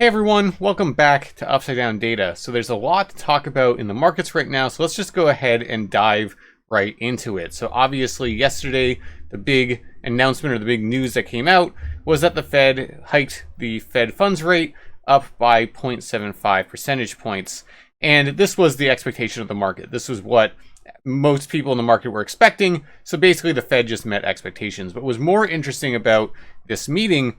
Hey everyone, welcome back to Upside Down Data. So there's a lot to talk about in the markets right now, so let's just go ahead and dive right into it. So obviously yesterday, the big announcement or the big news that came out was that the Fed hiked the Fed funds rate up by 0.75 percentage points. And this was the expectation of the market. This was what most people in the market were expecting. So basically the Fed just met expectations. But what was more interesting about this meeting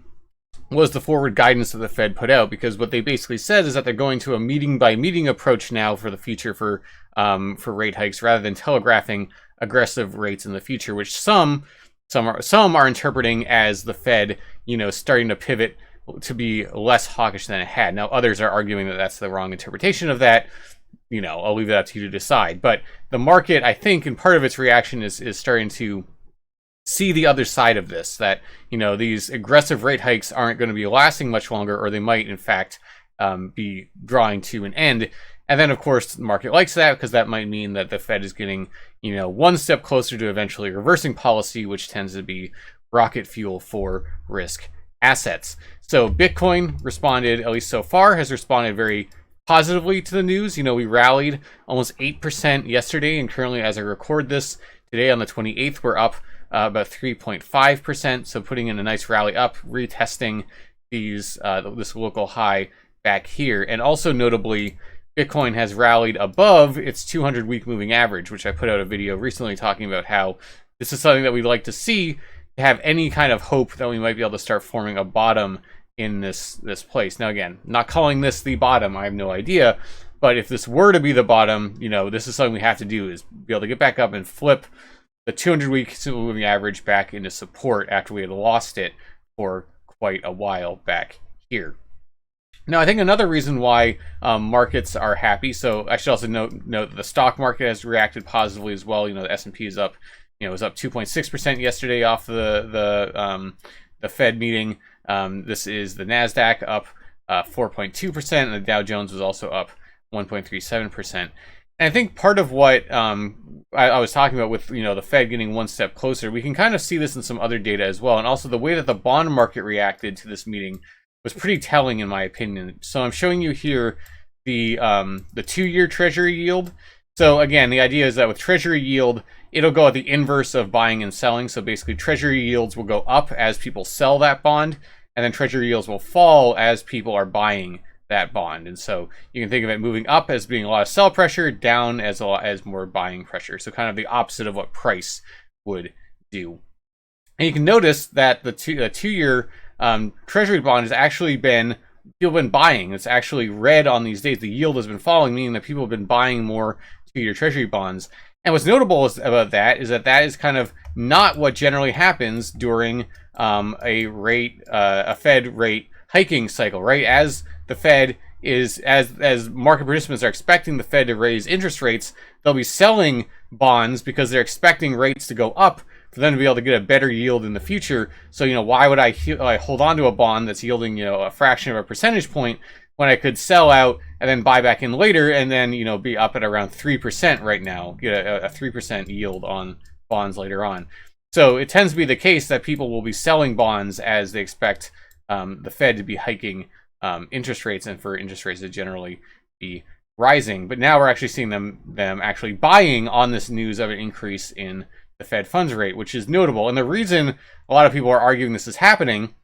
was the forward guidance that the Fed put out, because what they basically said is that they're going to a meeting by meeting approach now for the future for rate hikes, rather than telegraphing aggressive rates in the future, which some are interpreting as the Fed, starting to pivot to be less hawkish than it had. Now others are arguing that that's the wrong interpretation of that. I'll leave that up to you to decide. But the market, I think, and part of its reaction is starting to see the other side of this, that these aggressive rate hikes aren't going to be lasting much longer, or they might in fact be drawing to an end. And then of course the market likes that, because that might mean that the Fed is getting one step closer to eventually reversing policy, which tends to be rocket fuel for risk assets. So Bitcoin responded, at least so far, has responded very positively to the news. We rallied almost 8% yesterday, and currently as I record this today on the 28th, we're up about 3.5%, so putting in a nice rally up, retesting this local high back here. And also notably, Bitcoin has rallied above its 200-week moving average, which I put out a video recently talking about how this is something that we'd like to see to have any kind of hope that we might be able to start forming a bottom in this place. Now again, not calling this the bottom, I have no idea, but if this were to be the bottom, this is something we have to do, is be able to get back up and flip the 200-week simple moving average back into support after we had lost it for quite a while back here. Now, I think another reason why markets are happy, so I should also note that the stock market has reacted positively as well. The S&P is up, was up 2.6% yesterday off the Fed meeting. This is the NASDAQ up 4.2%, and the Dow Jones was also up 1.37%. And I think part of what I was talking about with the Fed getting one step closer, we can kind of see this in some other data as well. And also the way that the bond market reacted to this meeting was pretty telling in my opinion. So I'm showing you here the 2-year Treasury yield. So again, the idea is that with Treasury yield, it'll go at the inverse of buying and selling. So basically Treasury yields will go up as people sell that bond, and then Treasury yields will fall as people are buying that bond. And so you can think of it moving up as being a lot of sell pressure, down as more buying pressure. So kind of the opposite of what price would do. And you can notice that the two-year Treasury bond has actually been, people have been buying. It's actually red on these days. The yield has been falling, meaning that people have been buying more two-year Treasury bonds. And what's notable about that is kind of not what generally happens during a Fed rate hiking cycle, right? As the Fed is, as market participants are expecting the Fed to raise interest rates, they'll be selling bonds because they're expecting rates to go up for them to be able to get a better yield in the future. So, why would I hold on to a bond that's yielding, a fraction of a percentage point when I could sell out and then buy back in later and then, be up at around 3% right now, get a 3% yield on bonds later on. So it tends to be the case that people will be selling bonds as they expect the Fed to be hiking interest rates, and for interest rates to generally be rising. But now we're actually seeing them actually buying on this news of an increase in the Fed funds rate, which is notable. And the reason a lot of people are arguing this is happening,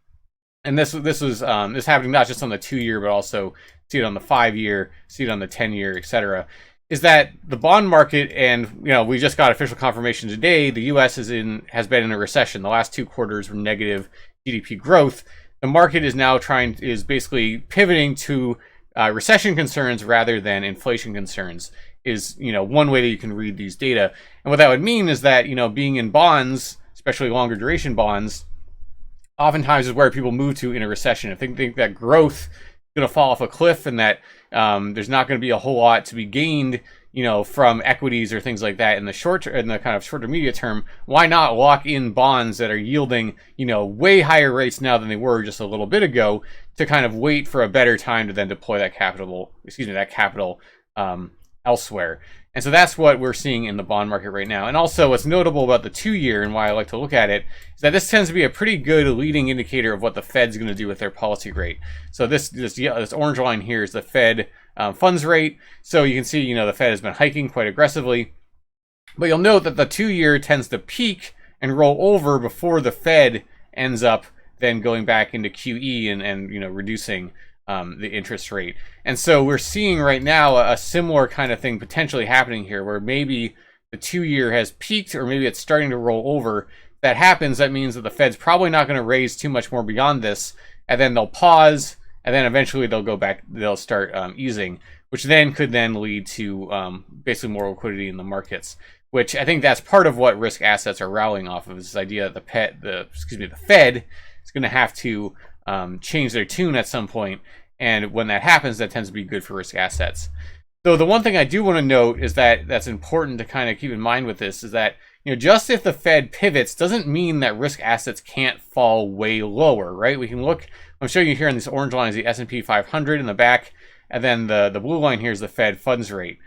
and this is happening not just on the 2-year, but also see it on the 5-year, see it on the 10-year, etc., is that the bond market, and we just got official confirmation today, the U.S. has been in a recession. The last 2 quarters were negative GDP growth. The market is now is basically pivoting to recession concerns rather than inflation concerns, is one way that you can read these data. And what that would mean is that being in bonds, especially longer duration bonds, oftentimes is where people move to in a recession. If they think that growth is going to fall off a cliff, and that there's not going to be a whole lot to be gained from equities or things like that in the kind of short to medium term, why not lock in bonds that are yielding, way higher rates now than they were just a little bit ago, to kind of wait for a better time to then deploy that capital elsewhere. And so that's what we're seeing in the bond market right now. And also what's notable about the 2-year and why I like to look at it is that this tends to be a pretty good leading indicator of what the Fed's going to do with their policy rate. So this orange line here is the Fed funds rate. So you can see, the Fed has been hiking quite aggressively. But you'll note that the 2-year tends to peak and roll over before the Fed ends up then going back into QE and reducing the interest rate. And so we're seeing right now a similar kind of thing potentially happening here, where maybe the 2-year has peaked, or maybe it's starting to roll over. If that happens, that means that the Fed's probably not going to raise too much more beyond this, and then they'll pause, and then eventually they'll go back, they'll start easing, which then could then lead to basically more liquidity in the markets. Which I think that's part of what risk assets are rallying off of, is this idea that the Fed is going to have to change their tune at some point, and when that happens, that tends to be good for risk assets. So the one thing I do want to note is that's important to kind of keep in mind with this is that just if the Fed pivots doesn't mean that risk assets can't fall way lower, right? We can look. I'm showing you here on this orange line is the S&P 500 in the back, and then the blue line here is the Fed funds rate.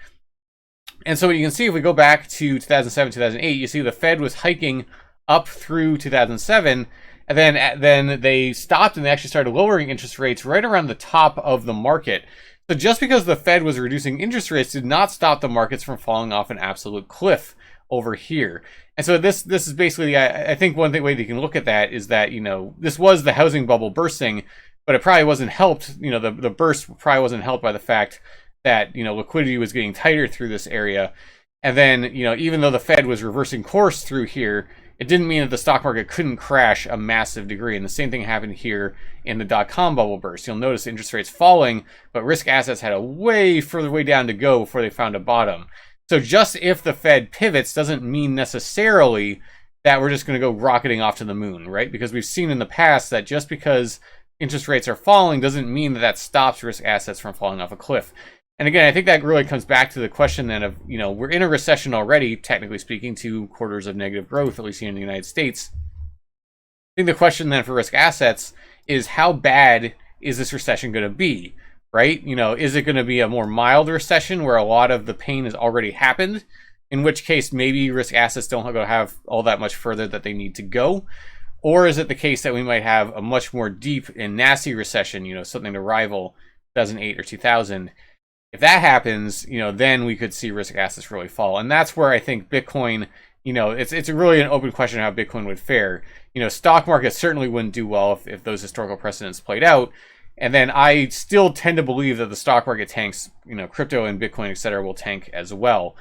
And so you can see if we go back to 2007, 2008, you see the Fed was hiking up through 2007. And then they stopped and they actually started lowering interest rates right around the top of the market. So just because the Fed was reducing interest rates did not stop the markets from falling off an absolute cliff over here. And so this is basically, I think one way that you can look at that is that, this was the housing bubble bursting, but it probably wasn't helped, the burst probably wasn't helped by the fact that, liquidity was getting tighter through this area. And then, even though the Fed was reversing course through here, it didn't mean that the stock market couldn't crash a massive degree. And the same thing happened here in the dot-com bubble burst. You'll notice interest rates falling, but risk assets had a way further way down to go before they found a bottom. So just if the Fed pivots doesn't mean necessarily that we're just going to go rocketing off to the moon, right? Because we've seen in the past that just because interest rates are falling doesn't mean that stops risk assets from falling off a cliff. And again, I think that really comes back to the question then of, we're in a recession already, technically speaking, 2 quarters of negative growth, at least here in the United States. I think the question then for risk assets is, how bad is this recession going to be, right? Is it going to be a more mild recession where a lot of the pain has already happened, in which case maybe risk assets don't go have all that much further that they need to go? Or is it the case that we might have a much more deep and nasty recession, something to rival 2008 or 2000? If that happens, then we could see risk assets really fall. And that's where I think Bitcoin, it's really an open question how Bitcoin would fare. Stock market certainly wouldn't do well if those historical precedents played out. And then I still tend to believe that the stock market tanks, crypto and Bitcoin, et cetera, will tank as well.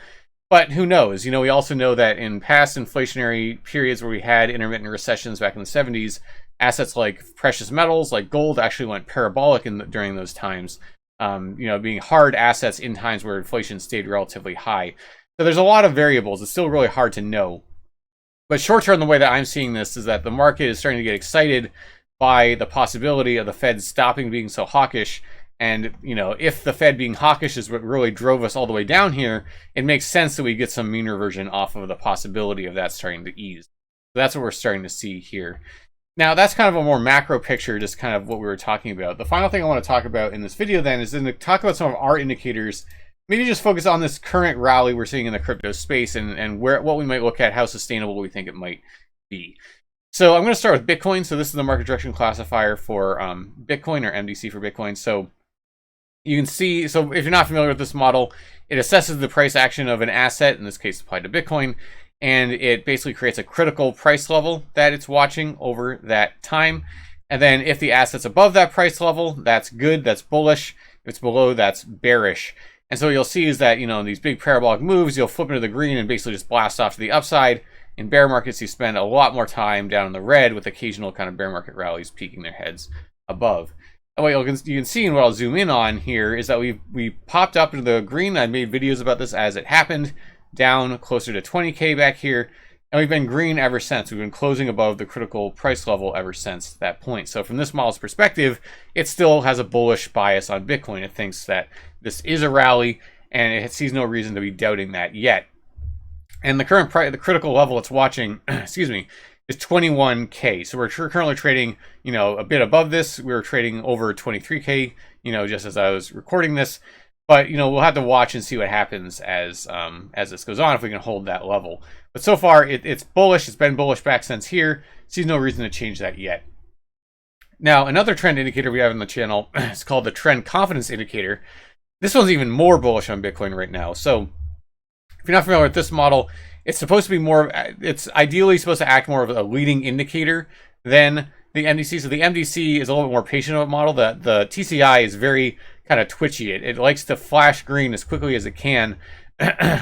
But who knows? We also know that in past inflationary periods where we had intermittent recessions back in the 70s, assets like precious metals, like gold, actually went parabolic during those times. Being hard assets in times where inflation stayed relatively high. So there's a lot of variables. It's still really hard to know. But short term, the way that I'm seeing this is that the market is starting to get excited by the possibility of the Fed stopping being so hawkish. And, if the Fed being hawkish is what really drove us all the way down here, it makes sense that we get some mean reversion off of the possibility of that starting to ease. So that's what we're starting to see here. Now, that's kind of a more macro picture, just kind of what we were talking about. The final thing I want to talk about in this video then is to talk about some of our indicators, maybe just focus on this current rally we're seeing in the crypto space and what we might look at, how sustainable we think it might be. So I'm going to start with Bitcoin. So this is the market direction classifier for Bitcoin, or MDC for Bitcoin. So you can see, so if you're not familiar with this model, it assesses the price action of an asset, in this case applied to Bitcoin, and it basically creates a critical price level that it's watching over that time. And then if the asset's above that price level, that's good, that's bullish. If it's below, that's bearish. And so what you'll see is that, in these big parabolic moves, you'll flip into the green and basically just blast off to the upside. In bear markets, you spend a lot more time down in the red, with occasional kind of bear market rallies peeking their heads above. And what you can see, and what I'll zoom in on here, is that we popped up into the green. I made videos about this as it happened, down closer to 20K back here, and we've been green ever since. We've been closing above the critical price level ever since that point. So from this model's perspective, it still has a bullish bias on Bitcoin. It thinks that this is a rally, and it sees no reason to be doubting that yet. And the critical level it's watching, excuse me, is 21K. So we're currently trading, a bit above this. We were trading over 23K, just as I was recording this. But we'll have to watch and see what happens as this goes on, if we can hold that level. But so far, it's bullish. It's been bullish back since here. Sees no reason to change that yet. Now, another trend indicator we have on the channel is called the trend confidence indicator. This one's even more bullish on Bitcoin right now. So if you're not familiar with this model, it's supposed to be more, it's ideally supposed to act more of a leading indicator than the MDC. So the MDC is a little bit more patient of a model. The TCI is very kind of twitchy. It likes to flash green as quickly as it can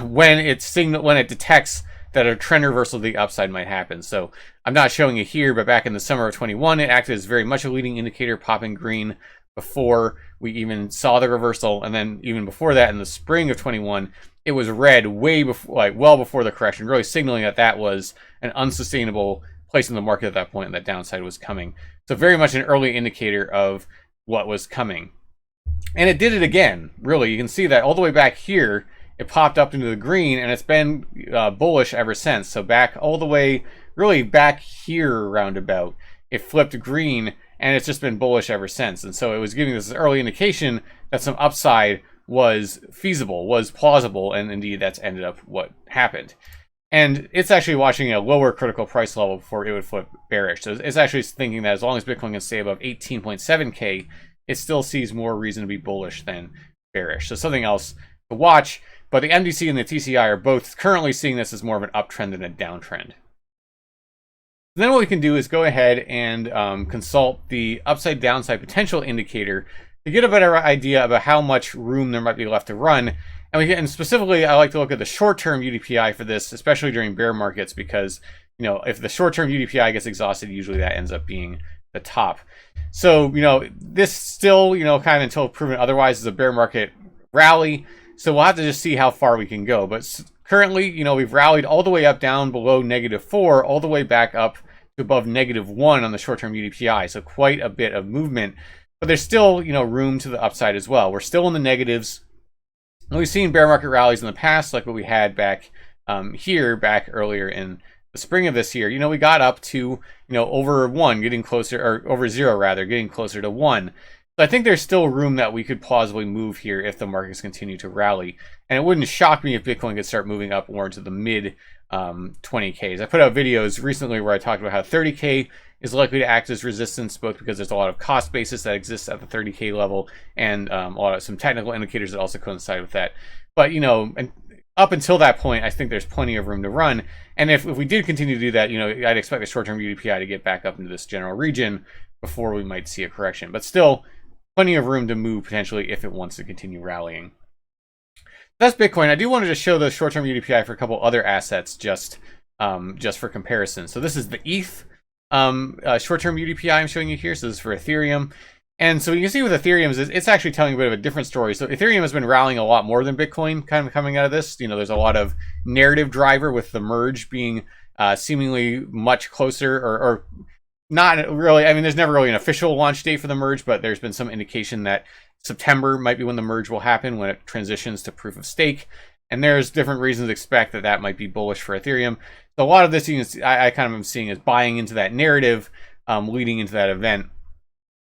when it detects that a trend reversal to the upside might happen. So I'm not showing it here, but back in the summer of 21, it acted as very much a leading indicator, popping green before we even saw the reversal. And then even before that, in the spring of 21, it was red way before, well before the correction, really signaling that that was an unsustainable place in the market at that point, and that downside was coming. So very much an early indicator of what was coming. And it did it again, really. You can see that all the way back here, it popped up into the green, and it's been bullish ever since. So back all the way, really back here roundabout, it flipped green, and it's just been bullish ever since. And so it was giving this early indication that some upside was feasible, was plausible, and indeed that's ended up what happened. And it's actually watching a lower critical price level before it would flip bearish. So it's actually thinking that as long as Bitcoin can stay above 18.7K, it still sees more reason to be bullish than bearish. So something else to watch. But the MDC and the TCI are both currently seeing this as more of an uptrend than a downtrend. Then what we can do is go ahead and consult the upside downside potential indicator to get a better idea about how much room there might be left to run. And specifically, I like to look at the short-term UDPI for this, especially during bear markets, because if the short-term UDPI gets exhausted, usually that ends up being the top. So this still kind of until proven otherwise is a bear market rally. So we'll have to just see how far we can go. But currently, we've rallied all the way up down below -4, all the way back up to above -1 on the short-term UDPI. So quite a bit of movement. But there's still, room to the upside as well. We're still in the negatives. And we've seen bear market rallies in the past, like what we had back back earlier in the spring of this year. We got up to, over 1, getting closer, or over 0 rather, getting closer to 1. So I think there's still room that we could plausibly move here if the markets continue to rally. And it wouldn't shock me if Bitcoin could start moving up more into the mid 20Ks. I put out videos recently where I talked about how 30K is likely to act as resistance, both because there's a lot of cost basis that exists at the 30K level, and some technical indicators that also coincide with that. But and up until that point, I think there's plenty of room to run. And if we did continue to do that, I'd expect the short-term UDPI to get back up into this general region before we might see a correction. But still, plenty of room to move potentially if it wants to continue rallying. That's Bitcoin. I do want to just show the short-term UDPI for a couple other assets just for comparison. So this is the ETH short-term UDPI I'm showing you here. So this is for Ethereum. And so you can see with Ethereum, it's actually telling a bit of a different story. So Ethereum has been rallying a lot more than Bitcoin kind of coming out of this. There's a lot of narrative driver with the merge being seemingly much closer, or not really. I mean, there's never really an official launch date for the merge, but there's been some indication that September might be when the merge will happen, when it transitions to proof of stake. And there's different reasons to expect that that might be bullish for Ethereum. So a lot of this I kind of am seeing as buying into that narrative leading into that event.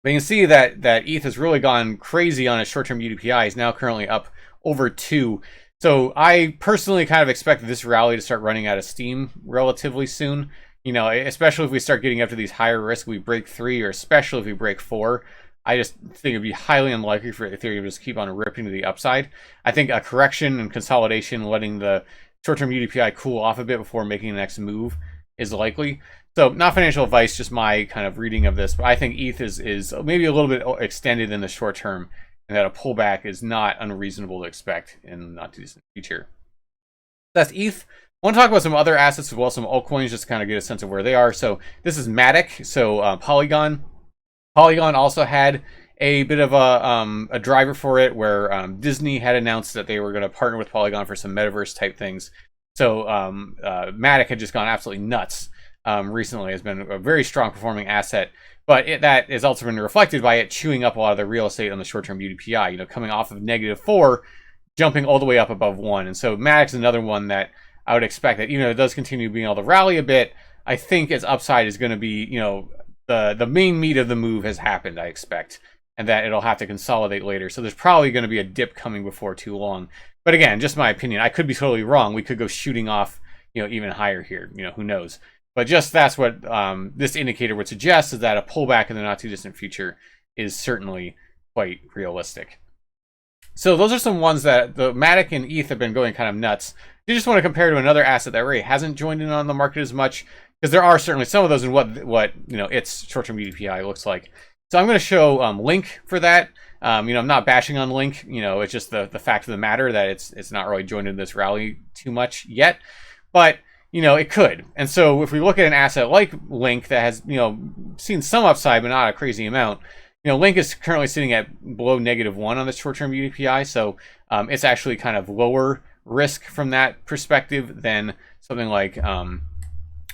But you can see that ETH has really gone crazy on its short-term UDPI. Is now currently up over 2. So I personally kind of expect this rally to start running out of steam relatively soon. Especially if we start getting up to these higher risks, we break 3, or especially if we break 4. I just think it'd be highly unlikely for Ethereum to just keep on ripping to the upside. I think a correction and consolidation, letting the short-term UDPI cool off a bit before making the next move, is likely. So not financial advice, just my kind of reading of this. But I think ETH is maybe a little bit extended in the short term, and that a pullback is not unreasonable to expect in the not too distant future. That's ETH. I want to talk about some other assets as well, some altcoins, just to kind of get a sense of where they are. So this is Matic, so Polygon. Polygon also had a bit of a driver for it, where Disney had announced that they were going to partner with Polygon for some metaverse type things. So Matic had just gone absolutely nuts recently. Has been a very strong performing asset, but that is also been reflected by it chewing up a lot of the real estate on the short-term UDPI. Coming off of -4, jumping all the way up above 1. And so Matic's another one that I would expect that it does continue being able to rally a bit. I think its upside is going to be the main meat of the move has happened, I expect. and that it'll have to consolidate later. So there's probably going to be a dip coming before too long. But again, just my opinion. I could be totally wrong. We could go shooting off, even higher here. Who knows? But just that's what this indicator would suggest, is that a pullback in the not too distant future is certainly quite realistic. So those are some ones that the Matic and ETH have been going kind of nuts. You just want to compare to another asset that really hasn't joined in on the market as much, because there are certainly some of those in what its short-term UDPI looks like. So I'm going to show Link for that. I'm not bashing on Link. It's just the fact of the matter that it's not really joined in this rally too much yet, but it could. And so if we look at an asset like Link that has seen some upside but not a crazy amount, Link is currently sitting at below -1 on the short-term UDPI, so it's actually kind of lower risk from that perspective than something like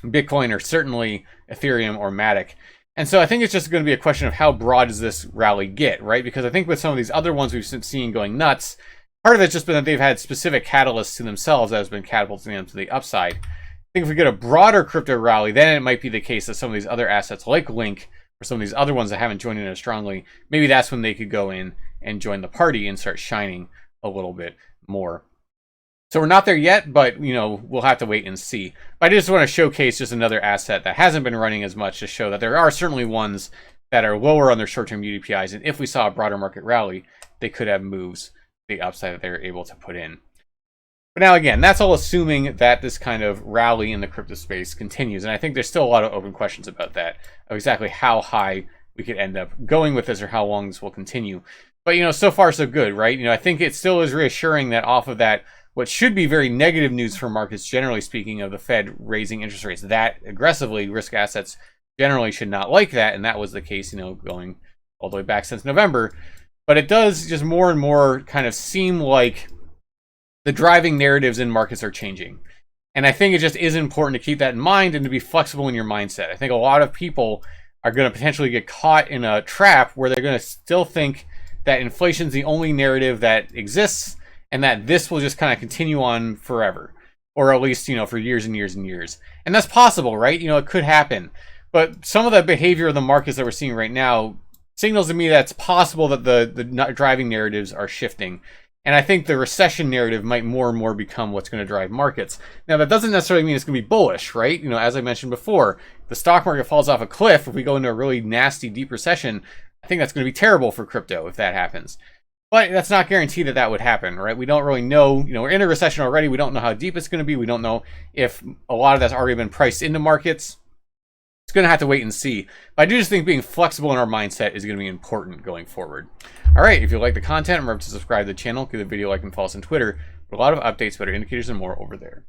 Bitcoin or certainly Ethereum or Matic. And so I think it's just going to be a question of how broad does this rally get, right? Because I think with some of these other ones we've seen going nuts, part of it's just been that they've had specific catalysts to themselves that has been catapulting them to the upside. I think if we get a broader crypto rally, then it might be the case that some of these other assets like Link or some of these other ones that haven't joined in as strongly, maybe that's when they could go in and join the party and start shining a little bit more. So we're not there yet, but we'll have to wait and see. But I just want to showcase just another asset that hasn't been running as much to show that there are certainly ones that are lower on their short-term UDPIs, and if we saw a broader market rally, they could have moves the upside that they're able to put in. But now again, that's all assuming that this kind of rally in the crypto space continues, and I think there's still a lot of open questions about that, of exactly how high we could end up going with this or how long this will continue. But so far so good, right? I think it still is reassuring that off of that, what should be very negative news for markets, generally speaking, of the Fed raising interest rates that aggressively, risk assets generally should not like that, and that was the case, going all the way back since November. But it does just more and more kind of seem like the driving narratives in markets are changing. And I think it just is important to keep that in mind and to be flexible in your mindset. I think a lot of people are going to potentially get caught in a trap where they're going to still think that inflation's the only narrative that exists, and that this will just kind of continue on forever, or at least, for years and years and years. And that's possible, right? It could happen. But some of the behavior of the markets that we're seeing right now signals to me that it's possible that the driving narratives are shifting. And I think the recession narrative might more and more become what's going to drive markets. Now, that doesn't necessarily mean it's going to be bullish, right? As I mentioned before, the stock market falls off a cliff. If we go into a really nasty, deep recession, I think that's going to be terrible for crypto if that happens. But that's not guaranteed that would happen, right? We don't really know. We're in a recession already. We don't know how deep it's going to be. We don't know if a lot of that's already been priced into markets. It's going to have to wait and see. But I do just think being flexible in our mindset is going to be important going forward. All right, if you like the content, remember to subscribe to the channel, give the video a like, and follow us on Twitter for a lot of updates, better indicators, and more over there.